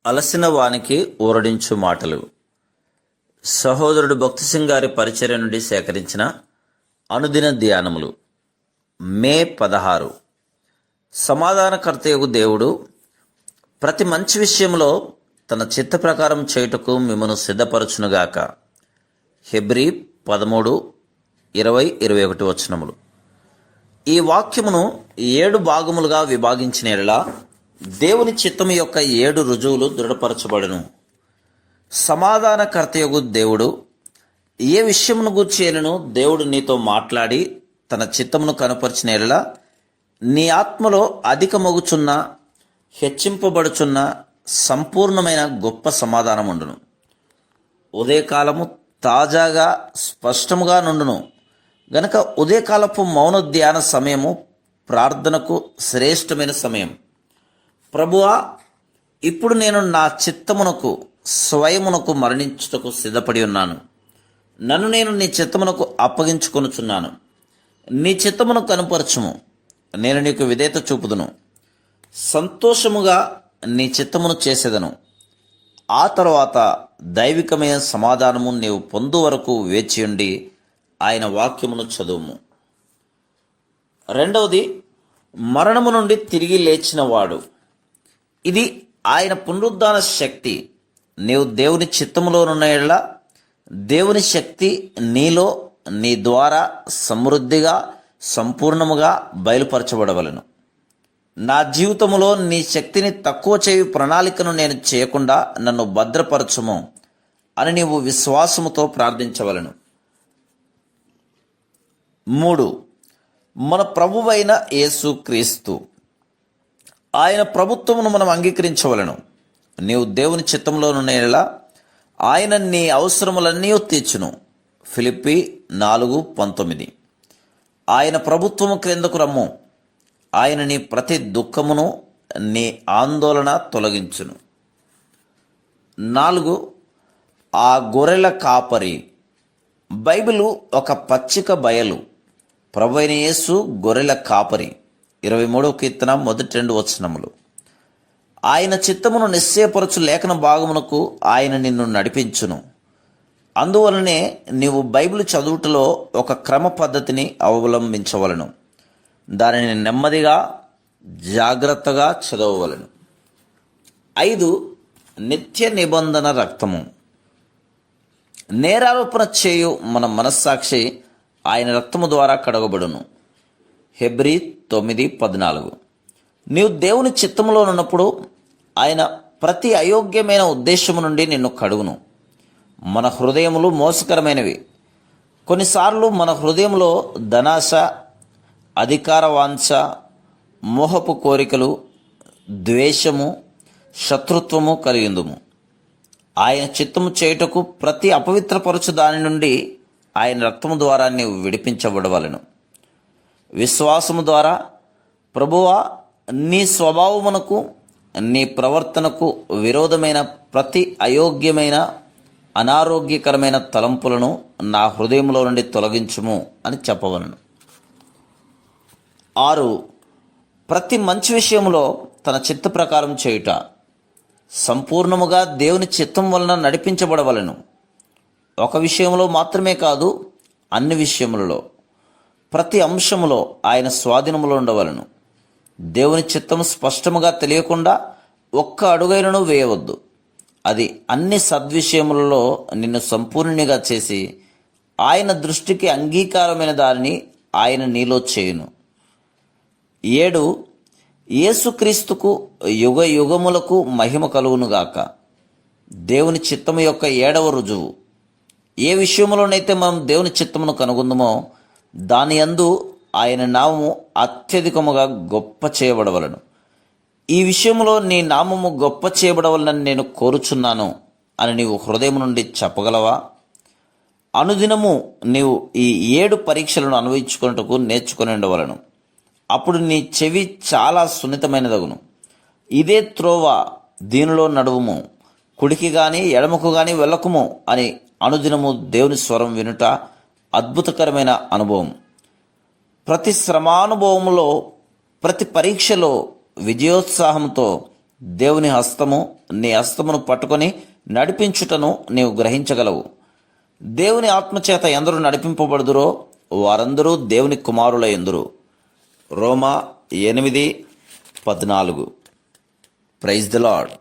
అలసిన వానికి ఊరడించు మాటలు. సహోదరుడు భక్తి సింగ్ గారి పరిచర్య నుండి సేకరించిన అనుదిన ధ్యానములు. మే 16. సమాధానకర్తయగు దేవుడు ప్రతి మంచి విషయంలో తన చిత్త ప్రకారం చేయుటకు మిమ్మను సిద్ధపరచునుగాక. హెబ్రీ 13:20-21 వచనములు. ఈ వాక్యమును 7 భాగములుగా విభాగించిన ఎడల దేవుని చిత్తము యొక్క 7 రుజువులు దృఢపరచబడును. సమాధానకర్తయగు దేవుడు ఏ విషయమును గూర్చేనను దేవుడు నీతో మాట్లాడి తన చిత్తమును కనుపరిచిన ఎడల నీ ఆత్మలో అధికమగుచున్న, హెచ్చింపబడుచున్న సంపూర్ణమైన గొప్ప సమాధానం ఉండును. ఉదయకాలము తాజాగా స్పష్టముగా నుండును గనక ఉదయకాలపు మౌన ధ్యాన సమయము ప్రార్థనకు శ్రేష్టమైన సమయం. ప్రభువా, ఇప్పుడు నేను నా చిత్తమునకు స్వయమునకు మరణించుటకు సిద్ధపడి ఉన్నాను. నన్ను నేను నీ చిత్తమునకు అప్పగించుకొనుచున్నాను. నీ చిత్తమును కనుపరచుము, నేను నీకు విధేయత చూపుదును. సంతోషముగా నీ చిత్తమును చేసేదను. ఆ తరువాత దైవికమైన సమాధానము నీవు పొందు వరకు వేచియుండి ఆయన వాక్యమును చదువుము. 2వది, మరణము నుండి తిరిగి లేచిన వాడు. ఇది ఆయన పునరుద్ధాన శక్తి. నీవు దేవుని చిత్తములోనున్న యెడల దేవుని శక్తి నీలో, నీ ద్వారా సమృద్ధిగా, సంపూర్ణముగా బయలుపరచబడవలను. నా జీవితములో నీ శక్తిని తక్కువ చేయు ప్రణాళికను నేను చేయకుండా నన్ను భద్రపరచుము అని నీవు విశ్వాసముతో ప్రార్థించవలను. 3, మన ప్రభువైన యేసు క్రీస్తు. ఆయన ప్రభుత్వమును మనం అంగీకరించవలను. నీవు దేవుని చిత్తంలోనున్న యెడల ఆయన నీ అవసరములన్నీ తీర్చును. ఫిలిప్పీ 4:19. ఆయన ప్రభుత్వము క్రిందకు రమ్ము. ఆయన నీ ప్రతి దుఃఖమును, నీ ఆందోళన తొలగించును. 4, ఆ గొర్రెల కాపరి. బైబిలు ఒక పచ్చిక బయలు. ప్రభువైన యేసు గొర్రెల కాపరి. 23వ కీర్తన 1-2 వచనములు. ఆయన చిత్తమును నిశ్చయపరచు లేఖన భాగమునకు ఆయన నిన్ను నడిపించును. అందువలనే నీవు బైబిల్ చదువుటలో ఒక క్రమ పద్ధతిని అవలంబించవలను. దానిని నెమ్మదిగా, జాగ్రత్తగా చదవవలను. 5, నిత్య నిబంధన రక్తము. నేరారోపణ చేయు మన మనస్సాక్షి ఆయన రక్తము ద్వారా కడగబడును. హెబ్రీ 9:14. నీవు దేవుని చిత్తములో ఉన్నప్పుడు ఆయన ప్రతి అయోగ్యమైన ఉద్దేశము నుండి నిన్ను కడుగును. మన హృదయములు మోసకరమైనవి. కొన్నిసార్లు మన హృదయంలో ధనాశ, అధికార వాంఛ, మోహపు కోరికలు, ద్వేషము, శత్రుత్వము కలిగిందుము. ఆయన చిత్తము చేయుటకు ప్రతి అపవిత్రపరచు దాని నుండి ఆయన రక్తము ద్వారా నీవు విడిపించబడవలను. విశ్వాసము ద్వారా, ప్రభువా, నీ స్వభావమునకు, నీ ప్రవర్తనకు విరోధమైన ప్రతి అయోగ్యమైన, అనారోగ్యకరమైన తలంపులను నా హృదయంలో నుండి తొలగించుము అని చెప్పవలను. 6, ప్రతి మంచి విషయంలో తన చిత్త ప్రకారం చేయుట. సంపూర్ణముగా దేవుని చిత్తం వలన నడిపించబడవలను. ఒక విషయంలో మాత్రమే కాదు, అన్ని విషయములలో, ప్రతి అంశములో ఆయన స్వాధీనములో ఉండవలను. దేవుని చిత్తము స్పష్టముగా తెలియకుండా ఒక్క అడుగైనను వేయవద్దు. అది అన్ని సద్విషయములలో నిన్ను సంపూర్ణిగా చేసి ఆయన దృష్టికి అంగీకారమైన దానిని ఆయన నీలో చేయును. 7, యేసుక్రీస్తుకు యుగ యుగములకు మహిమ కలుగునుగాక. దేవుని చిత్తము యొక్క 7వ రుజువు. ఏ విషయంలోనైతే మనం దేవుని చిత్తమును కనుగొందుమో దాని యందు ఆయన నామము అత్యధికముగా గొప్ప చేయబడవలను. ఈ విషయంలో నీ నామము గొప్ప చేయబడవలనని నేను కోరుచున్నాను అని నీవు హృదయం నుండి చెప్పగలవా? అనుదినము నీవు ఈ 7 పరీక్షలను అనుభవించుకున్నట్టుకు నేర్చుకుని ఉండవలను. అప్పుడు నీ చెవి చాలా సున్నితమైనదగును. ఇదే త్రోవ, దీనిలో నడువుము, కుడికి గాని ఎడమకు గాని వెళ్ళకుము అని అనుదినము దేవుని స్వరం వినుట అద్భుతకరమైన అనుభవం. ప్రతి శ్రమానుభవములో, ప్రతి పరీక్షలో విజయోత్సాహంతో దేవుని హస్తము నీ హస్తమును పట్టుకొని నడిపించుటను నీవు గ్రహించగలవు. దేవుని ఆత్మచేత ఎందరూ నడిపింపబడుదురో వారందరూ దేవుని కుమారులయందురు. రోమా 8:14. Praise the lord.